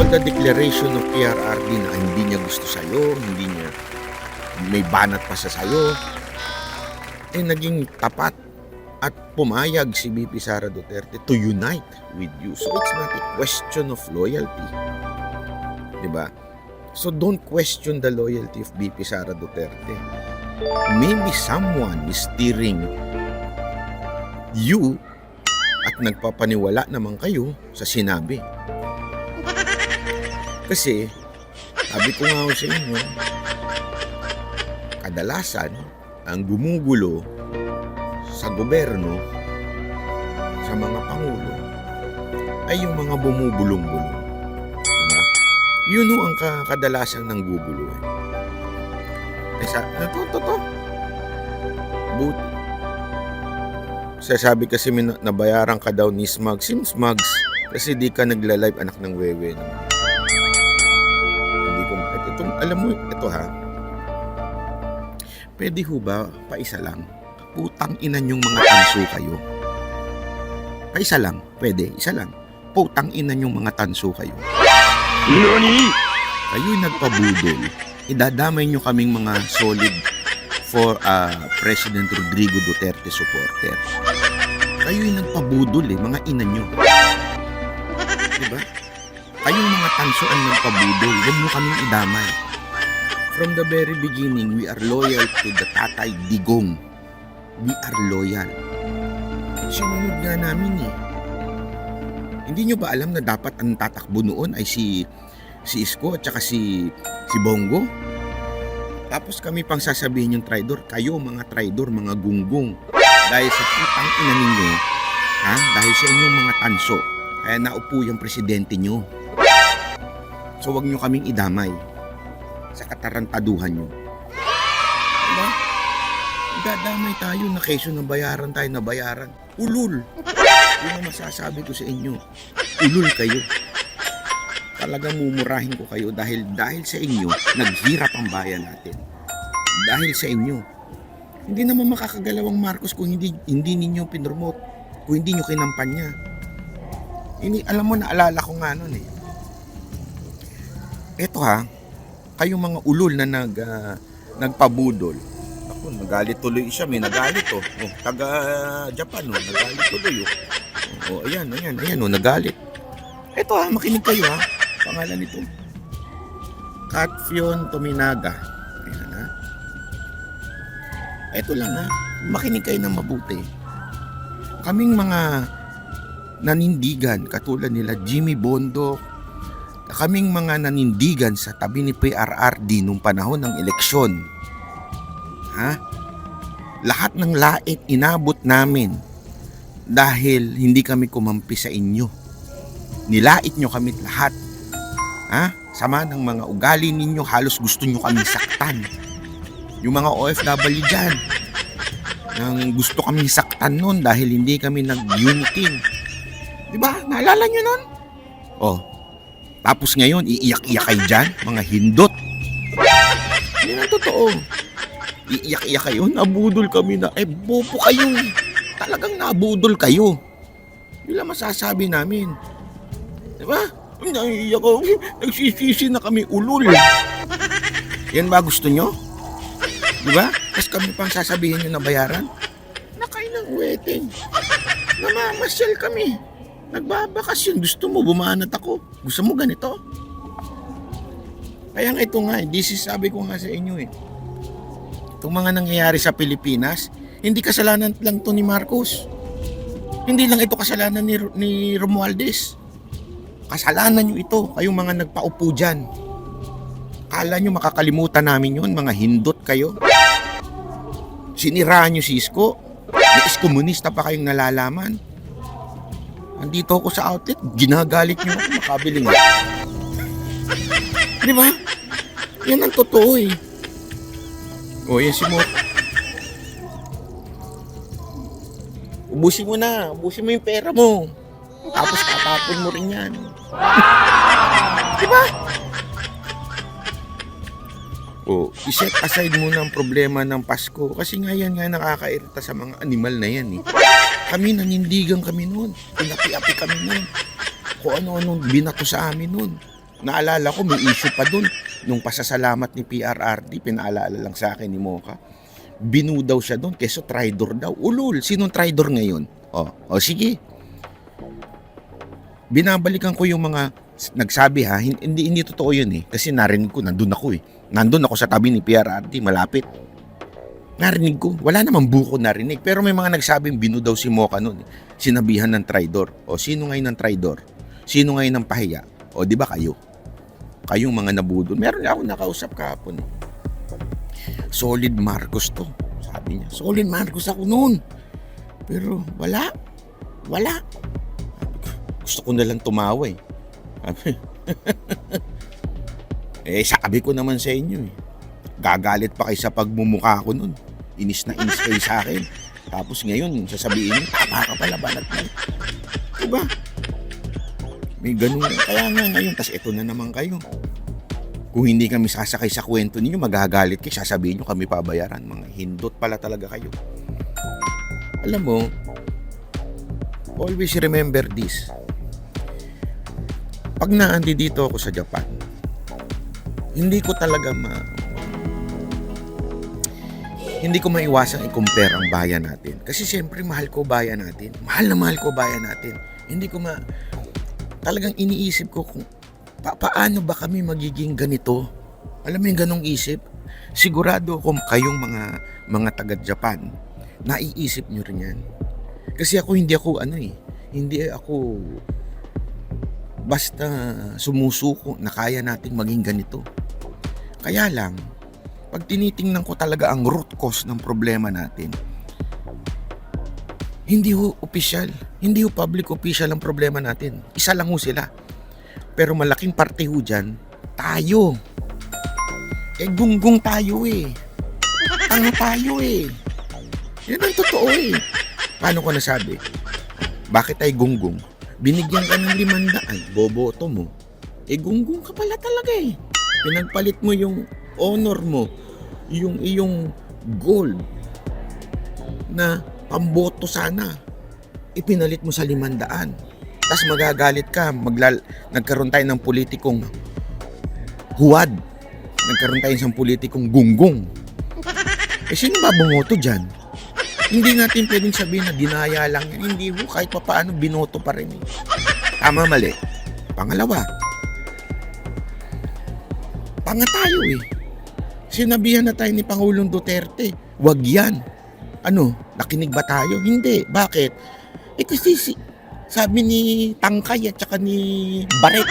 the declaration of PRRD na hindi niya gusto sa'yo, hindi niya may banat pa sa sa'yo, naging tapat at pumayag si VP Sara Duterte to unite with you. So it's not a question of loyalty. Diba? So don't question the loyalty of VP Sara Duterte. Maybe someone is steering you at nagpapaniwala naman kayo sa sinabi. Kasi, sabi ko nga sa inyo, kadalasan, ang gumugulo sa gobyerno, sa mga pangulo, ay yung mga bumubulong-bulong. Diba? Yun ang kadalasan ng gugulo. Totoo. Buti. Sasabi kasi nabayaran ka daw ni Smugs. Smugs, kasi di ka nagla-live, anak ng wewe naman. Hindi ko, alam mo, ito ha, pwede ho ba, paisa lang, putang ina nyong mga tanso kayo. Paisa lang, pwede, isa lang. Putang ina nyong mga tanso kayo. NANI? Kayo'y nagpabudol. Idadamay nyo kaming mga solid for President Rodrigo Duterte supporter. Kayo'y nagpabudol mga ina nyo. Diba? Kayong mga tanso ang nagpabudol. Huwag nyo kaming idamay. From the very beginning, we are loyal to the Tatay Digong. We are loyal. Sinunod nga namin Hindi nyo ba alam na dapat ang tatakbo noon ay si Isko at saka si Bongo? Tapos kami pang sasabihin yung traidor. Kayo mga traidor, mga gunggong. Dahil sa putang ina ninyo, dahil sa inyong mga tanso, kaya naupo yung presidente nyo. So wag nyo kaming idamay sa katarantaduhan nyo. Diba? Dadamay tayo na kesyo na bayaran tayo na bayaran. Ulul! Yun ang masasabi ko sa inyo. Ulul kayo. Talagang mumurahin ko kayo dahil sa inyo, naghirap ang bayan natin. Dahil sa inyo. Hindi naman makakagalaw ang Marcos kung hindi ninyo pinromote, kung hindi nyo kinampanya. Alam mo, naalala ko nga nun Eto kayong mga ulul na nagpabudol. Ako, nagalit tuloy siya, may nagalit taga Japan nagalit tuloy ayan, nagalit. Eto makinig kayo pangalan nito. Katfion Tominaga. Ayan Eto lang makinig kayo ng mabuti. Kaming mga nanindigan katulad nila Jimmy Bondo, kaming mga nanindigan sa tabi ni PRRD nung panahon ng eleksyon. Lahat ng lait inabot namin dahil hindi kami kumampi sa inyo. Nilait nyo kami lahat. Sama ng mga ugali ninyo, halos gusto nyo kami saktan. Yung mga OFW dyan, nang gusto kami saktan nun dahil hindi kami nag-unity. Diba? Naalala nyo nun? Tapos ngayon, iiyak-iyak kayo dyan, mga hindot. Yan ang totoo. Iiyak-iyak kayo, nabudol kami na. Bobo kayo Talagang nabudol kayo. Yun lang masasabi namin. Diba? Naiiyak ako. Nagsisisi na kami ulul. Yan ba gusto nyo? Diba? Tapos kami pang sasabihin nyo na bayaran. Nakay ng wedding. Namamasyal kami. Nagbabakasyon. Gusto mo, bumanat ako. Gusto mo ganito? Kaya nga ito nga, sabi ko nga sa inyo Itong mga nangyayari sa Pilipinas, hindi kasalanan lang to ni Marcos. Hindi lang ito kasalanan ni Romualdez. Kasalanan nyo ito, kayong mga nagpaupo dyan. Kala nyo makakalimutan namin yun, mga hindot kayo. Siniraan nyo si Isko. May iskomunista pa kayong nalalaman. Andito ako sa outlet, ginagalit nyo ako, makabili nga. Di ba? Yan ang totoo yan si Mo. Ubusin mo na, ubusin mo yung pera mo. Tapos tatapon mo rin yan. Di ba? I-set aside mo ng problema ng Pasko kasi nga yan nakakairita sa mga animal na yan Kami nanindigan kami noon. Pinapi-api kami noon. Kung ano-anong binato sa amin noon. Naalala ko may issue pa dun. Nung pasasalamat ni PRRD, pinaalala lang sa akin ni Mocha. Binu daw siya dun, keso traitor daw. Ulul, sinong traitor ngayon? O sige. Binabalikan ko yung mga nagsabi ha, hindi totoo yun eh. Kasi narinig ko, nandun ako eh. Nandun ako sa tabi ni PRRD, malapit. Narinig ko, wala namang buko narinig. Pero may mga nagsabing binu daw si Mocha nun. Sinabihan ng traidor. O sino ngayon ng traidor? Sino ngayon ng pahiya? O di ba kayo? Kayong mga nabudol. Meron ako nakausap kahapon. Solid Marcos to. Sabi niya, Solid Marcos ako noon. Pero wala. Gusto ko na lang tumawa eh. Sabi ko naman sa inyo eh. Gagalit pa kayo sa pagmumukha ko noon. Inis na inis kayo sa akin. Tapos ngayon, sasabihin niyo, tama ka pala, balat mo. Diba? May ganun. Kaya nga ngayon, tas ito na naman kayo. Kung hindi kami sasakay sa kwento ninyo, magagalit kayo, sasabihin nyo kami pabayaran. Mga hindot pala talaga kayo. Alam mo, always remember this. Pag naandi dito ako sa Japan, hindi ko talaga hindi ko maiwasang i-compare ang bayan natin. Kasi siyempre mahal ko bayan natin. Mahal ko bayan natin. Hindi ko talagang iniisip ko kung paano ba kami magiging ganito. Alam mo yung ganong isip? Sigurado kung kayong mga taga-Japan, naiisip nyo rin yan. Kasi hindi ako basta sumusuko na kaya natin maging ganito. Kaya lang, pag tinitingnan ko talaga ang root cause ng problema natin, hindi ho official, hindi ho public official ang problema natin. Isa lang ho sila. Pero malaking parte ho dyan, tayo. Gunggong tayo eh. Tanga tayo eh. Yan ang totoo eh. Paano ko nasabi? Bakit ay gunggong? Binigyan ka ng 500, boboto mo. Gunggong ka pala talaga eh. Pinagpalit mo yung honor mo, yung iyong gold na pamboto sana, ipinalit mo sa 500. Tapos magagalit ka, nagkaroon tayo ng politikong huwad. Nagkaroon tayo ng politikong gunggong. Sino ba bumoto dyan? Hindi natin pwedeng sabihin na dinaya lang yan. Hindi ho, kahit pa paano binoto pa rin. Tama, mali. Pangalawa, tanga tayo eh. Sinabihan na tayo ni Pangulong Duterte, wag yan. Nakinig ba tayo? Hindi. Bakit? Kasi sabi ni Tangkay at saka ni Baret,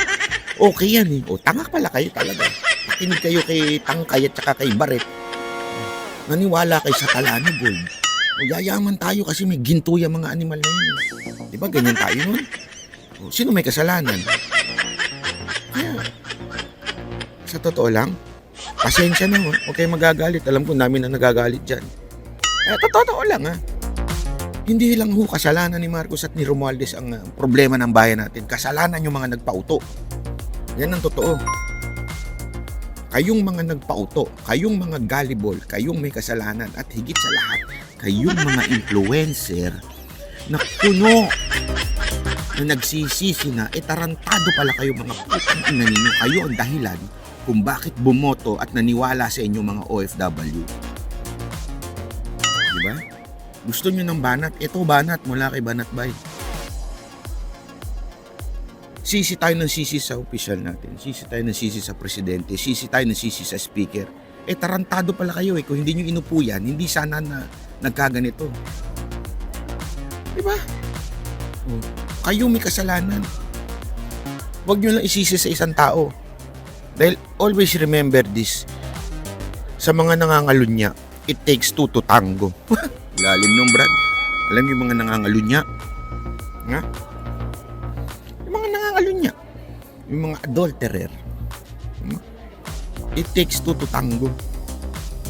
okay yan eh. Tanga pala kayo talaga. Nakinig kayo kay Tangkay at saka kay Baret. Naniwala kayo sa Talano Gold. Yayaman tayo kasi may ginto yung mga animal na yun. Diba ganyan tayo nun? Sino may kasalanan? Kaya, sa totoo lang, pasensya na ho. Huwag kayo magagalit. Alam ko namin na nagagalit dyan. Totoo lang ha. Hindi lang ho kasalanan ni Marcos at ni Romualdez ang problema ng bayan natin. Kasalanan yung mga nagpauto. Yan ang totoo. Kayong mga nagpauto, kayong mga gullible, kayong may kasalanan at higit sa lahat, kayong mga influencer na puno na nagsisisi na tarantado pala kayo mga putang ina ninyo. Kayo ang dahilan kung bakit bumoto at naniwala sa inyo mga OFW. Diba? Gusto nyo ng banat? Ito banat mula kay Banat Bay. Sisi tayo ng sisi sa opisyal natin. Sisi tayo ng sisi sa presidente. Sisi tayo ng sisi sa speaker. Tarantado pala kayo eh. Kung hindi nyo inupo yan, hindi sana na nagkaganito. Diba? Kayo may kasalanan. Huwag nyo lang isisi sa isang tao. Dahil always remember this. Sa mga nangangalunya, it takes two to tango. Lalim nung Brad. Alam yung mga nangangalunya? Nga? Yung mga adulterer. It takes two to tango.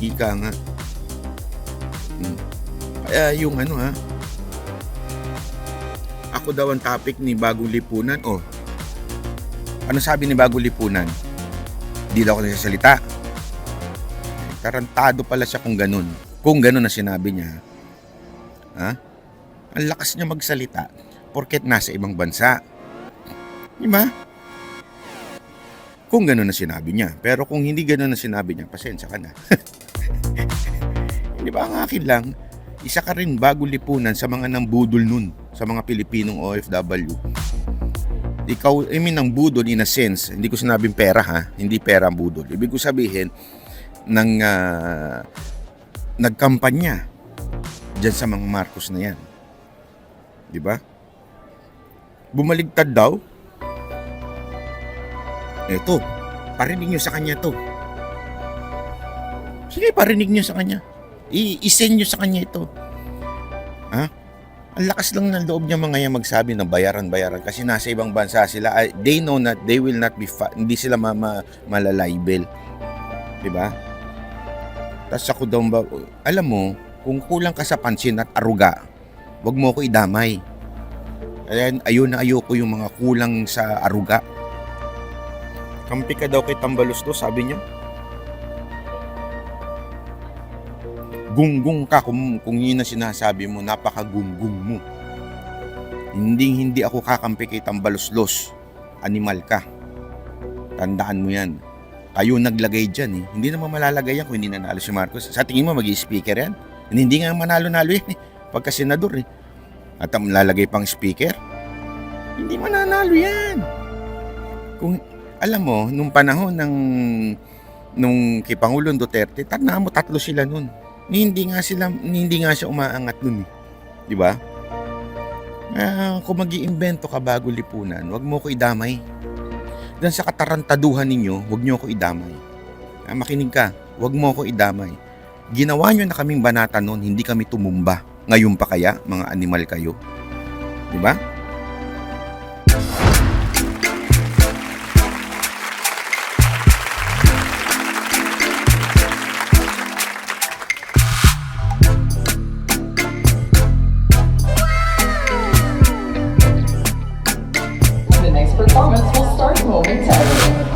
Ika nga. Kaya yung ako daw ang topic ni Bagong Lipunan. Ano sabi ni Bagong Lipunan? Di daw ako nagsasalita. Tarantado pala siya kung ganun. Kung ganun na sinabi niya. Ang lakas niya magsalita porket nasa ibang bansa. Diba? Kung gano'n na sinabi niya. Pero kung hindi gano'n na sinabi niya, pasensya ka na. Di ba, ang akin lang, isa ka rin bago lipunan sa mga nambudol nun, sa mga Pilipinong OFW. Ikaw, ang budol in a sense, hindi ko sinabing pera ha, hindi pera ang budol. Ibig ko sabihin, nagkampanya dyan sa mga Marcos na yan. Di ba? Bumaligtad daw. Eto, parinig nyo sa kanya to. Sige, parinig nyo sa kanya. I-send nyo sa kanya ito. Ha? Ang lakas lang ng loob niya mga yan magsabi na bayaran kasi nasa ibang bansa sila. They know that they will not be hindi sila malalibel. Diba? Tapos ako daw alam mo, kung kulang ka sa pansin at aruga, wag mo ko idamay. Ayoko yung mga kulang sa aruga. Kampi ka daw kay Tambaluslos, sabi niya. Gunggong ka kung yun na sinasabi mo, napaka-gunggong mo. Hindi ako kakampi kay Tambaluslos. Animal ka. Tandaan mo yan. Kayo naglagay dyan eh. Hindi naman malalagay yan kung hindi nanalo si Marcos. Sa tingin mo mag-i-speaker yan? Hindi nga manalo-nalo yan eh. Pagka senador eh. At lalagay pang speaker? Hindi mananalo yan. Kung alam mo, nung panahon nung kay Pangulong Duterte, tandaan mo 3 sila nun. Hindi nga siya umaangat nun. Di ba? Kung mag-iimbento ka bago lipunan, wag mo ko idamay. Dan sa katarantaduhan ninyo, wag nyo ko idamay. Makinig ka, wag mo ko idamay. Ginawa nyo na kaming banata nun, hindi kami tumumba. Ngayon pa kaya, mga animal kayo? Di ba? The next performance will start momentarily.